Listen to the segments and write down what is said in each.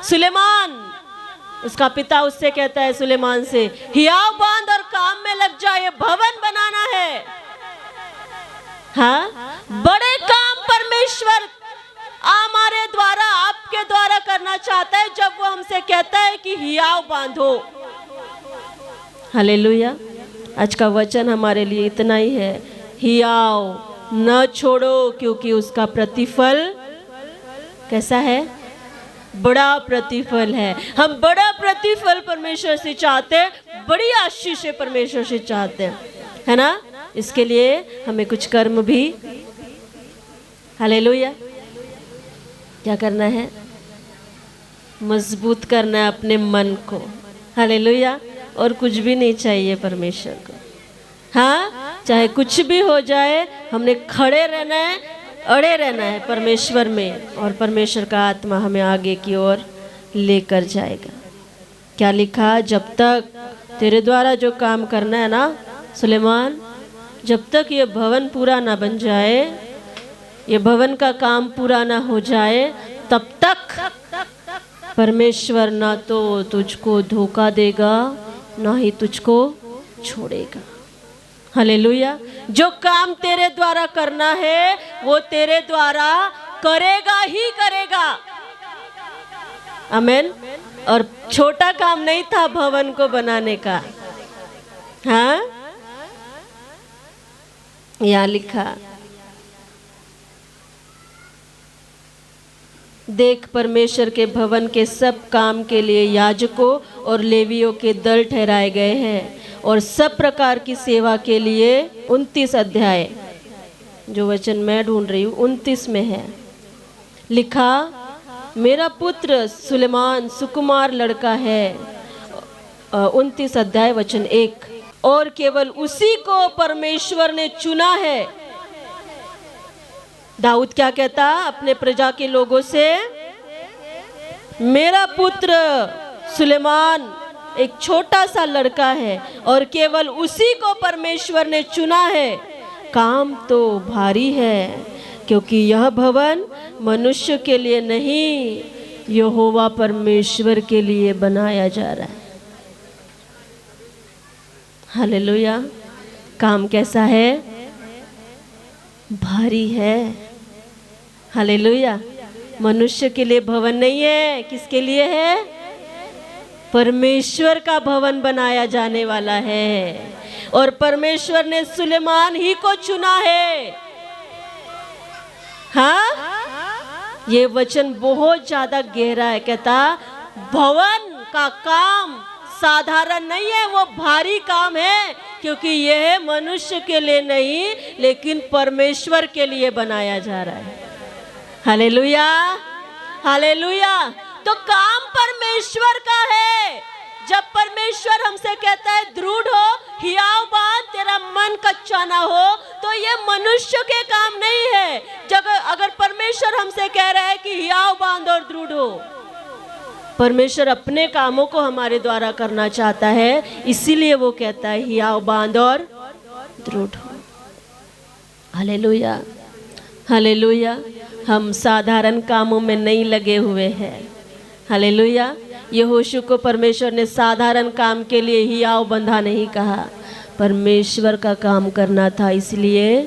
सुलेमान, उसका पिता उससे कहता है सुलेमान से, हियाव बांध और काम में लग जा, ये भवन बनाना है। हाँ, बड़े काम परमेश्वर हमारे द्वारा, आपके द्वारा करना चाहता है जब वो हमसे कहता है कि हियाव बांधो। हालेलुया। आज का वचन हमारे लिए इतना ही है, हियाव न छोड़ो, क्योंकि उसका प्रतिफल कैसा है? बड़ा प्रतिफल है। हम बड़ा प्रतिफल परमेश्वर से चाहते हैं, बड़ी आशीष परमेश्वर से चाहते हैं, है ना? इसके लिए हमें कुछ कर्म भी, हालेलुया, क्या करना है? मजबूत करना है अपने मन को, हालेलुया। और कुछ भी नहीं चाहिए परमेश्वर को। हाँ, चाहे कुछ भी हो जाए, हमने खड़े रहना है, अड़े रहना है परमेश्वर में, और परमेश्वर का आत्मा हमें आगे की ओर लेकर जाएगा। क्या लिखा? जब तक तेरे द्वारा जो काम करना है ना सुलेमान, जब तक ये भवन पूरा ना बन जाए, ये भवन का काम पूरा ना हो जाए, तब तक परमेश्वर ना तो तुझको धोखा देगा, ना ही तुझको छोड़ेगा। हालेलुया। जो काम तेरे द्वारा करना है वो तेरे द्वारा करेगा ही करेगा। आमेन। और छोटा काम नहीं था भवन को बनाने का। हाँ, यहाँ लिखा, देख परमेश्वर के भवन के सब काम के लिए याजकों और लेवियों के दल ठहराए गए हैं, और सब प्रकार की सेवा के लिए 29 अध्याय, जो वचन मैं ढूंढ रही हूँ 29 में है लिखा, मेरा पुत्र सुलेमान सुकुमार लड़का है। 29 अध्याय वचन 1, और केवल उसी को परमेश्वर ने चुना है। दाऊद क्या कहता अपने प्रजा के लोगों से? मेरा पुत्र सुलेमान एक छोटा सा लड़का है और केवल उसी को परमेश्वर ने चुना है। काम तो भारी है, क्योंकि यह भवन मनुष्य के लिए नहीं, यहोवा परमेश्वर के लिए बनाया जा रहा है। हालेलुया। काम कैसा है? भारी है। हालेलुया। मनुष्य के लिए भवन नहीं है, किसके लिए है? परमेश्वर का भवन बनाया जाने वाला है, और परमेश्वर ने सुलेमान ही को चुना है। हाँ, ये वचन बहुत ज्यादा गहरा है। कहता भवन का काम साधारण नहीं है, वो भारी काम है, क्योंकि यह मनुष्य के लिए नहीं लेकिन परमेश्वर के लिए बनाया जा रहा है। Hallelujah, hallelujah. तो काम परमेश्वर का है। जब परमेश्वर हमसे कहता है दृढ़ हो, हियाव बांध, तेरा मन कच्चा ना हो, तो ये मनुष्य के काम नहीं है। जब अगर परमेश्वर हमसे कह रहा है कि हियाव बांध और दृढ़ हो, परमेश्वर अपने कामों को हमारे द्वारा करना चाहता है, इसीलिए वो कहता है हियाव बांध और दृढ़ हो। Hallelujah, hallelujah. हम साधारण कामों में नहीं लगे हुए हैं। हालेलुया। यहोशू को परमेश्वर ने साधारण काम के लिए हियाव बंधा नहीं कहा, परमेश्वर का काम करना था, इसलिए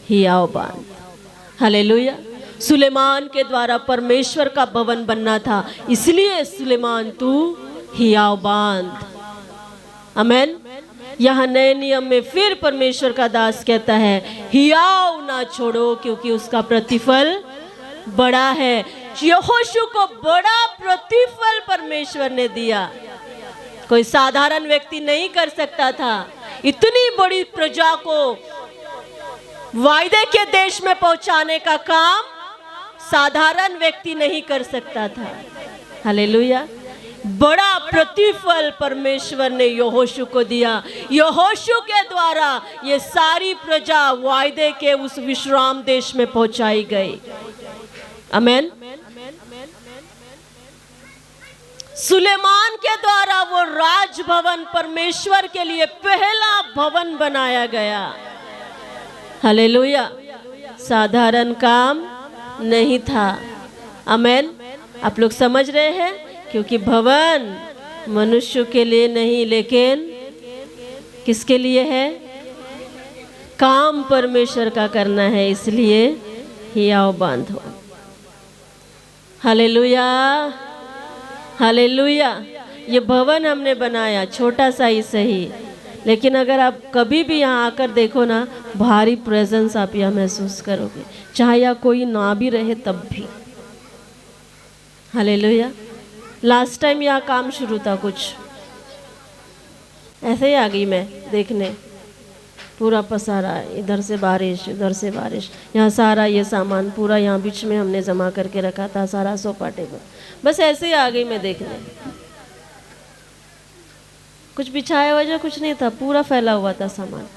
हियाव बांध। हालेलुया। सुलेमान के द्वारा परमेश्वर का भवन बनना था, इसलिए सुलेमान तू हियाव बांध। आमेन। यहाँ नए नियम में फिर परमेश्वर का दास कहता है हियाव ना छोड़ो, क्योंकि उसका प्रतिफल बड़ा है। यहोशू को बड़ा प्रतिफल परमेश्वर ने दिया। कोई साधारण व्यक्ति नहीं कर सकता था। इतनी बड़ी प्रजा को वायदे के देश में पहुंचाने का काम साधारण व्यक्ति नहीं कर सकता था। हालेलुया। बड़ा प्रतिफल परमेश्वर ने यहोशू को दिया। यहोशू के द्वारा ये सारी प्रजा वायदे के उस विश्राम देश में पहुंचाई गई। आमेन। सुलेमान के द्वारा वो राजभवन परमेश्वर के लिए पहला भवन बनाया गया। हालेलुया। साधारण काम नहीं था। आमेन। आप लोग समझ रहे हैं? क्योंकि भवन मनुष्य के लिए नहीं, लेकिन किसके लिए है? काम परमेश्वर का करना है, इसलिए हियाव बांधो। Hallelujah, hallelujah. ये भवन हमने बनाया, छोटा सा ही सही, लेकिन अगर आप कभी भी यहाँ आकर देखो ना, भारी प्रेजेंस आप यहाँ महसूस करोगे, चाहे यहाँ कोई ना भी रहे तब भी। हालेलुया। लास्ट टाइम यहाँ काम शुरू था, कुछ ऐसे ही आ गई मैं देखने, पूरा पसारा, इधर से बारिश उधर से बारिश, यहाँ सारा ये सामान पूरा यहाँ बीच में हमने जमा करके रखा था, सारा सोफा टेबल, बस ऐसे ही आ गई मैं देखने। कुछ बिछाया वजह कुछ नहीं था, पूरा फैला हुआ था सामान।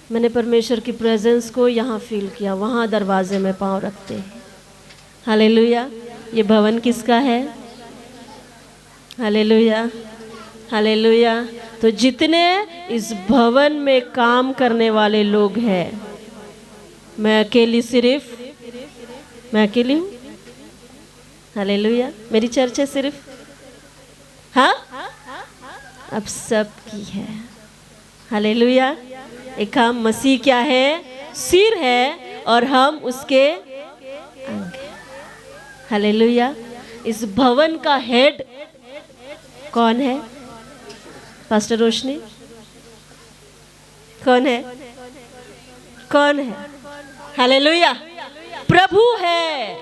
मैंने परमेश्वर की प्रेजेंस को यहाँ फील किया, वहाँ दरवाजे में पाँव रखते हैं। हालेलुया। ये भवन किसका है? Hallelujah, hallelujah. तो जितने इस भवन में काम करने वाले लोग हैं, मैं अकेली मैं अकेली हूँ? हालेलुया। मेरी चर्च है सिर्फ? हाँ, अब सब की है। हालेलुया। एक हम मसीह क्या है? सिर है, और हम उसके अंग हैं। हालेलुया। इस भवन का हेड कौन है? पास्टर रोशनी, कौन है? कौन है? हालेलुया। प्रभु है,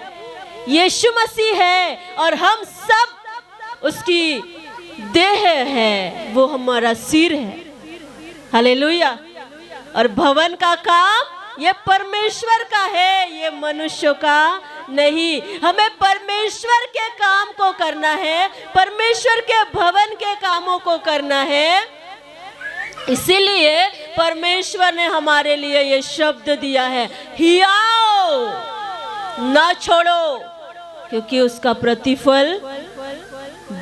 यीशु मसीह है, और हम सब उसकी देह है, वो हमारा सिर है। हालेलुया। और भवन का काम ये परमेश्वर का है, ये मनुष्यों का नहीं। हमें परमेश्वर के काम को करना है, परमेश्वर के भवन के कामों को करना है। इसीलिए परमेश्वर ने हमारे लिए ये शब्द दिया है, हियाओ ना छोड़ो, क्योंकि उसका प्रतिफल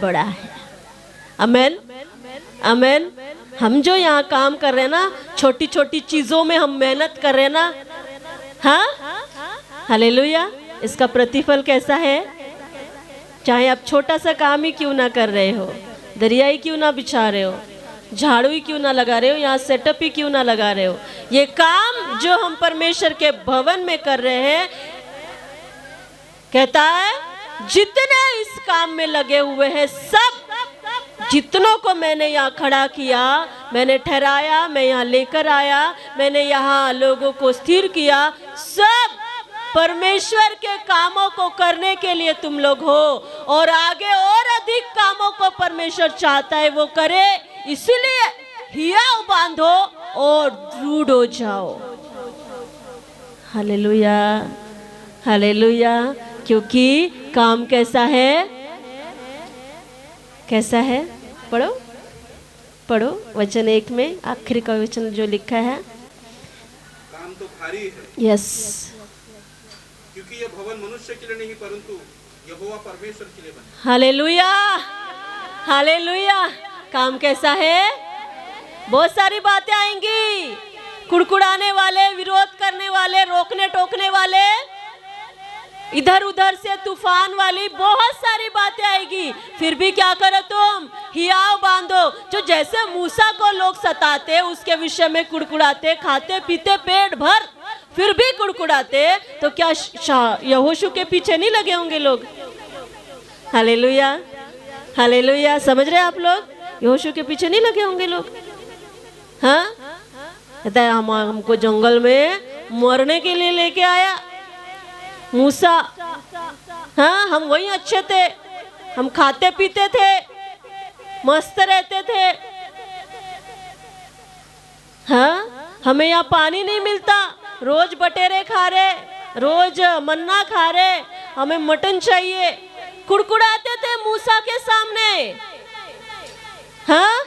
बड़ा है। आमेन, आमेन। हम जो यहाँ काम कर रहे हैं ना, छोटी छोटी चीजों में हम मेहनत कर रहे हैं ना, हाँ, हालेलुया, इसका प्रतिफल कैसा है? चाहे आप छोटा सा काम ही क्यों ना कर रहे हो, दरिया ही क्यों ना बिछा रहे हो, झाड़ू ही क्यों ना लगा रहे हो, यहाँ सेटअप ही क्यों ना लगा रहे हो, ये काम जो हम परमेश्वर के भवन में कर रहे हैं, कहता है जितने इस काम में लगे हुए हैं, सब जितनों को मैंने यहाँ खड़ा किया, मैंने ठहराया, मैं यहाँ लेकर आया, मैंने यहाँ लोगों को स्थिर किया, सब परमेश्वर के कामों को करने के लिए तुम लोग हो, और आगे और अधिक कामों को परमेश्वर चाहता है वो करे। इसलिए हियाव बांधो और दृढ़ हो जाओ। Hallelujah, hallelujah. क्योंकि काम कैसा है? कैसा है? पढ़ो, पढ़ो वचन 1 में आखिरी का वचन जो लिखा है, काम तो भारी है। यस, क्योंकि यह भवन मनुष्य के लिए नहीं परंतु यहोवा परमेश्वर के लिए बना। Hallelujah, hallelujah. काम कैसा है? बहुत सारी बातें आएंगी, कुड़कुड़ाने वाले, विरोध करने वाले, रोकने टोकने वाले, इधर उधर से तूफान वाली बहुत सारी बातें आएगी। फिर भी क्या करो तुम? हियाव बांधो। जो जैसे मूसा को लोग सताते, उसके विषय में कुड़कुड़ाते, खाते पीते पेट भर, फिर भी कुड़कुड़ाते, तो क्या यहोशू के पीछे नहीं लगे होंगे लोग? Hallelujah, hallelujah. समझ रहे आप लोग? यहोशू के पीछे नहीं लगे होंगे लोग? हाँ, कहता है हमको जंगल में मरने के लिए लेके आया मूसा। हाँ, हम वही अच्छे थे, हम खाते पीते थे, मस्त रहते थे। हाँ, हमें यहाँ पानी नहीं मिलता, रोज बटेरे खा रहे, रोज मन्ना खा रहे, हमें मटन चाहिए, कुड़कुड़ाते थे मूसा के सामने। हाँ,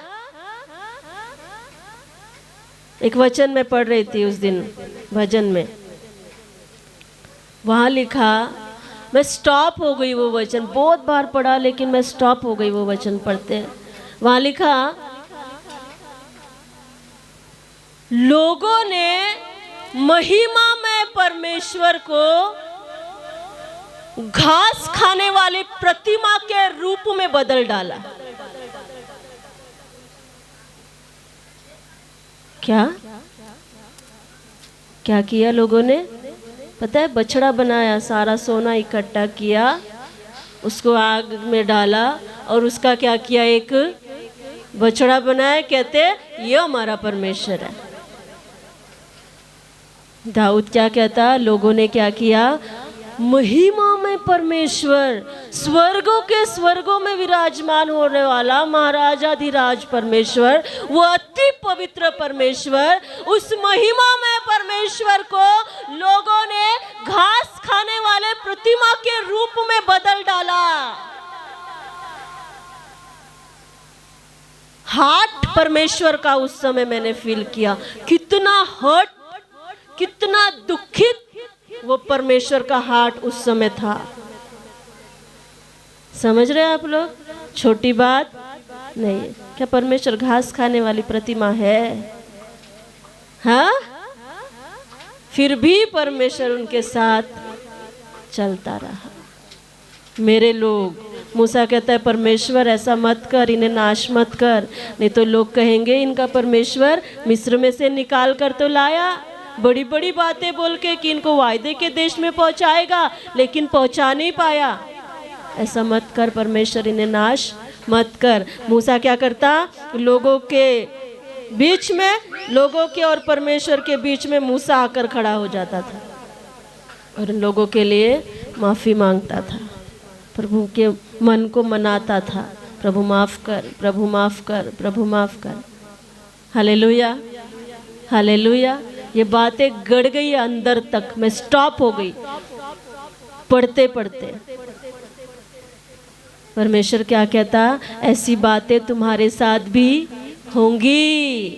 एक वचन में पढ़ रही थी उस दिन भजन में, वहाँ लिखा, मैं स्टॉप हो गई वो वचन, बहुत बार पढ़ा लेकिन मैं स्टॉप हो गई वो वचन पढ़ते। वहाँ लिखा, लोगों ने महिमा में परमेश्वर को घास खाने वाली प्रतिमा के रूप में बदल डाला। क्या क्या किया लोगों ने पता है? बछड़ा बनाया, सारा सोना इकट्ठा किया, उसको आग में डाला और उसका क्या किया? एक बछड़ा बनाया। कहते ये हमारा परमेश्वर है। दाऊद क्या कहता? लोगों ने क्या किया? महिमा में परमेश्वर, स्वर्गों के स्वर्गों में विराजमान होने वाला महाराजाधिराज परमेश्वर, वो अति पवित्र परमेश्वर, उस महिमा में परमेश्वर को लोगों ने घास खाने वाले प्रतिमा के रूप में बदल डाला। हार्ट परमेश्वर का उस समय मैंने फील किया, कितना हर्ट, कितना दुखित वो परमेश्वर का हार्ट उस समय था। समझ रहे हैं आप लोग? छोटी बात नहीं है। क्या परमेश्वर घास खाने वाली प्रतिमा है? हाँ, फिर भी परमेश्वर उनके साथ चलता रहा। मेरे लोग, मूसा कहता है परमेश्वर ऐसा मत कर, इन्हें नाश मत कर, नहीं तो लोग कहेंगे इनका परमेश्वर मिस्र में से निकाल कर तो लाया, बड़ी बड़ी बातें बोल के कि इनको वायदे के देश में पहुंचाएगा, लेकिन पहुंचा नहीं पाया। ऐसा मत कर परमेश्वर, इन्हें नाश मत कर। मूसा क्या करता? लोगों के बीच में, लोगों के और परमेश्वर के बीच में मूसा आकर खड़ा हो जाता था और लोगों के लिए माफ़ी मांगता था, प्रभु के मन को मनाता था, प्रभु माफ़ कर, प्रभु माफ़ कर, प्रभु माफ़ कर। Hallelujah, hallelujah. ये बातें गड़ गई अंदर तक, मैं स्टॉप हो गई पढ़ते पढ़ते। परमेश्वर क्या कहता? ऐसी बातें तुम्हारे साथ भी होंगी,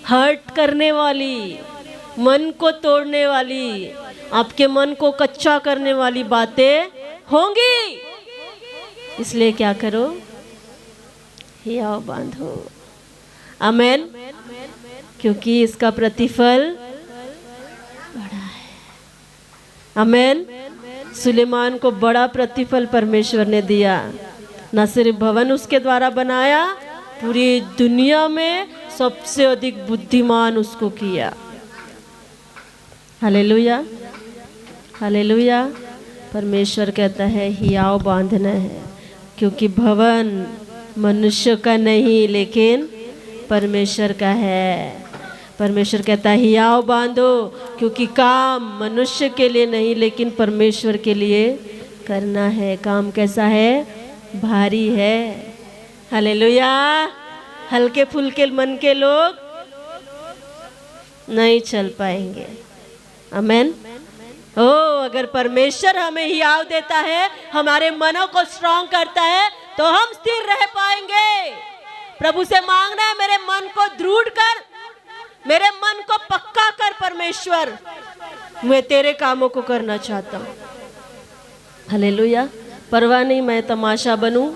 हर्ट करने वाली, मन को तोड़ने वाली, आपके मन को कच्चा करने वाली बातें होंगी। इसलिए क्या करो? हियाव बांधो। आमेन। क्योंकि इसका प्रतिफल बड़ा है। आमेन। सुलेमान को बड़ा प्रतिफल परमेश्वर ने दिया। न सिर्फ भवन उसके द्वारा बनाया, पूरी दुनिया में सबसे अधिक बुद्धिमान उसको किया। Hallelujah, hallelujah. परमेश्वर कहता है हियाव बांधना है, क्योंकि भवन मनुष्य का नहीं लेकिन परमेश्वर का है। परमेश्वर कहता है हियाव बांधो, क्योंकि काम मनुष्य के लिए नहीं लेकिन परमेश्वर के लिए करना है। काम कैसा है? भारी है। हालेलुया। हल्के फुल्के मन के लोग नहीं चल पाएंगे। आमेन। ओ, अगर परमेश्वर हमें हियाव देता है, हमारे मनों को स्ट्रांग करता है, तो हम स्थिर रह पाएंगे। प्रभु से मांगना है, मेरे मन को दृढ़ कर, मेरे मन को पक्का कर परमेश्वर, मैं तेरे कामों को करना चाहता हूँ। हालेलुया। परवाह नहीं मैं तमाशा बनूं,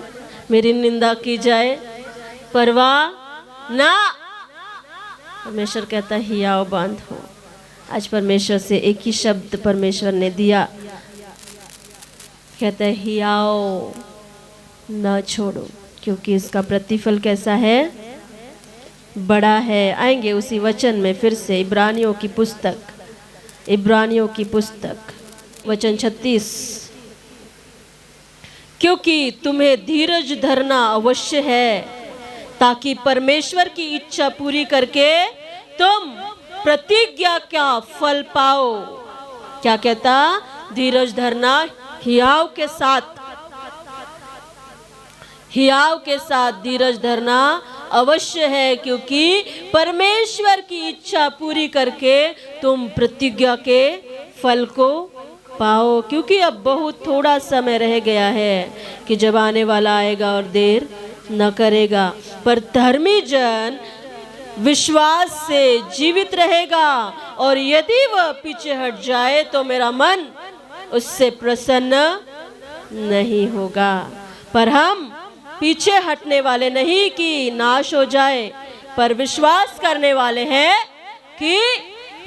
मेरी निंदा की जाए, परवाह ना। परमेश्वर कहता है हियाव बांधो। आज परमेश्वर से एक ही शब्द परमेश्वर ने दिया, कहता है हियाव न छोड़ो, क्योंकि इसका प्रतिफल कैसा है? बड़ा है। आएंगे उसी वचन में फिर से, इब्रानियों की पुस्तक, इब्रानियों की पुस्तक वचन 36। क्योंकि तुम्हें धीरज धरना अवश्य है, ताकि परमेश्वर की इच्छा पूरी करके तुम प्रतिज्ञा का फल पाओ। क्या कहता? धीरज धरना, हियाव के साथ, हियाव के साथ धीरज धरना अवश्य है, क्योंकि परमेश्वर की इच्छा पूरी करके तुम प्रतिज्ञा के फल को पाओ। क्योंकि अब बहुत थोड़ा समय रह गया है कि जब आने वाला आएगा और देर न करेगा। पर धर्मी जन विश्वास से जीवित रहेगा, और यदि वह पीछे हट जाए तो मेरा मन उससे प्रसन्न नहीं होगा। पर हम पीछे हटने वाले नहीं कि नाश हो जाए, पर विश्वास करने वाले हैं कि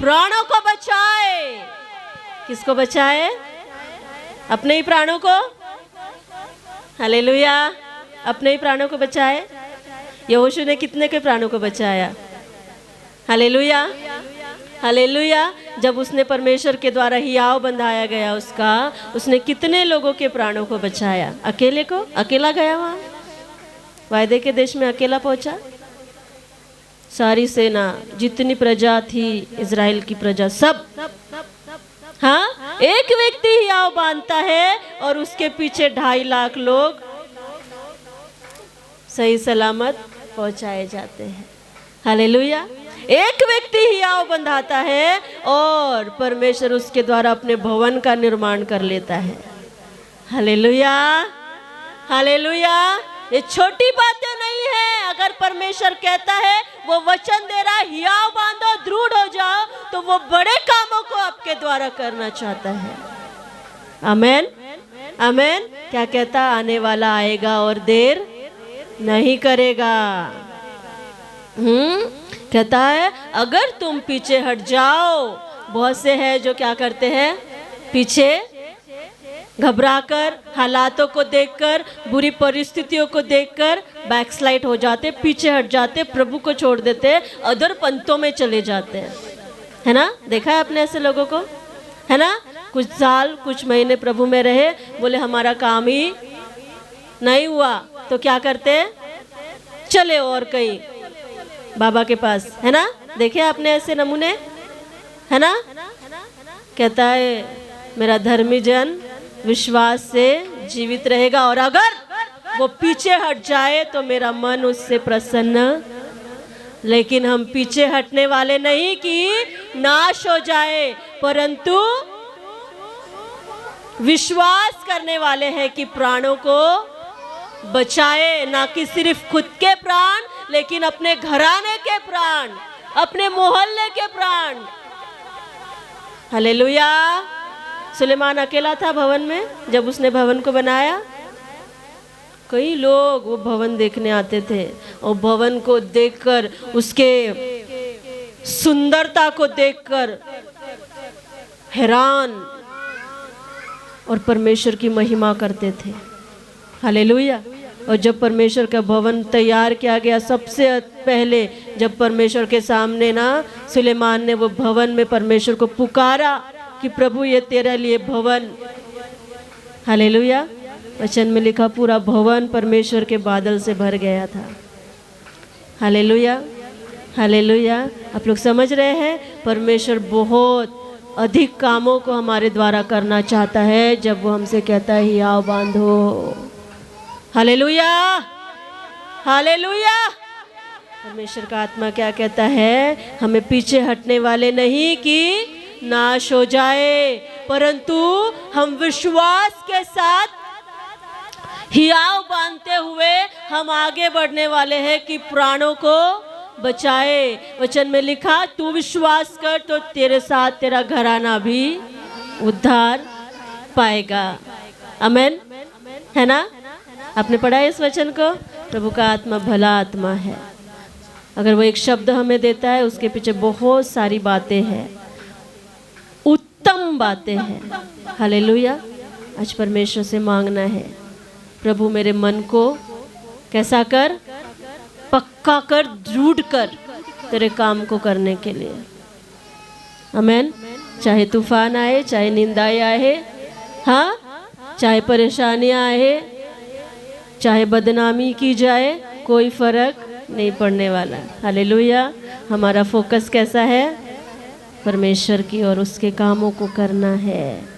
प्राणों को बचाए। किसको बचाए? अपने ही प्राणों को, हालेलुया, अपने ही प्राणों को बचाए। यहोशू ने कितने के प्राणों को बचाया? Hallelujah, hallelujah. जब उसने परमेश्वर के द्वारा हियाव बंधाया गया उसका, उसने कितने लोगों के प्राणों को बचाया? अकेले को, अकेला गया वहां वायदे के देश में, अकेला पहुंचा। सारी सेना, जितनी प्रजा थी, इजराइल की प्रजा, सब, हाँ, एक व्यक्ति हियाव बांधता है और उसके पीछे 2.5 लाख लोग सही सलामत पहुंचाए जाते हैं। हालेलुया। एक व्यक्ति हियाव बंधाता है और परमेश्वर उसके द्वारा अपने भवन का निर्माण कर लेता है। Hallelujah, hallelujah. ये छोटी बातें नहीं है। अगर परमेश्वर कहता है, वो वचन दे रहा, हियाव बांधो, दृढ़ हो जाओ, तो वो बड़े कामों को आपके द्वारा करना चाहता है। आमेन, आमेन। क्या कहता? आने वाला आएगा और देर नहीं करेगा। कहता है, अगर तुम पीछे हट जाओ, बहुत से हैं जो क्या करते हैं, पीछे घबराकर, हालातों को देखकर, बुरी परिस्थितियों को देखकर बैकस्लाइड हो जाते, पीछे हट जाते, प्रभु को छोड़ देते, अदर पंथों में चले जाते हैं, है ना? देखा है आपने ऐसे लोगों को, है ना? कुछ साल, कुछ महीने प्रभु में रहे, बोले हमारा काम ही नहीं हुआ, तो क्या करते? चले और कहीं बाबा के पास, है ना? देखे आपने ऐसे नमूने, है ना? कहता है, मेरा धर्मी जन विश्वास से जीवित रहेगा, और अगर वो पीछे हट जाए तो मेरा मन उससे प्रसन्न। लेकिन हम पीछे हटने वाले नहीं कि नाश हो जाए, परंतु विश्वास करने वाले हैं कि प्राणों को बचाए, ना कि सिर्फ खुद के प्राण, लेकिन अपने घराने के प्राण, अपने मोहल्ले के प्राण। हालेलुया। सुलेमान अकेला था भवन में जब उसने भवन को बनाया। कई लोग वो भवन देखने आते थे और भवन को देखकर, उसके सुंदरता को देखकर हैरान और परमेश्वर की महिमा करते थे। हालेलुया। और जब परमेश्वर का भवन तैयार किया गया, सबसे पहले जब परमेश्वर के सामने ना सुलेमान ने वो भवन में परमेश्वर को पुकारा कि प्रभु ये तेरे लिए भवन, हालेलुया, वचन में लिखा पूरा भवन परमेश्वर के बादल से भर गया था। Hallelujah, hallelujah. आप लोग समझ रहे हैं, परमेश्वर बहुत अधिक कामों को हमारे द्वारा करना चाहता है जब वो हमसे कहता है हियाव बांधो। Hallelujah, hallelujah. परमेश्वर का आत्मा क्या कहता है? हमें पीछे हटने वाले नहीं कि नाश हो जाए, परंतु हम विश्वास के साथ हियाव बांधते हुए हम आगे बढ़ने वाले हैं कि प्राणों को बचाए। वचन में लिखा, तू विश्वास कर तो तेरे साथ तेरा घराना भी उद्धार पाएगा। आमेन, है ना? आपने पढ़ा है इस वचन को? प्रभु का आत्मा भला आत्मा है। अगर वो एक शब्द हमें देता है, उसके पीछे बहुत सारी बातें हैं, उत्तम बातें हैं। हालेलुया। आज परमेश्वर से मांगना है, प्रभु मेरे मन को कैसा कर, पक्का कर, दृढ़ कर तेरे काम को करने के लिए। आमेन। चाहे तूफान आए, चाहे निंदाएं आए, हाँ, चाहे परेशानियां आए, चाहे बदनामी की जाए, कोई फर्क नहीं पड़ने वाला। हालेलुया। हमारा फोकस कैसा है? परमेश्वर की और उसके कामों को करना है।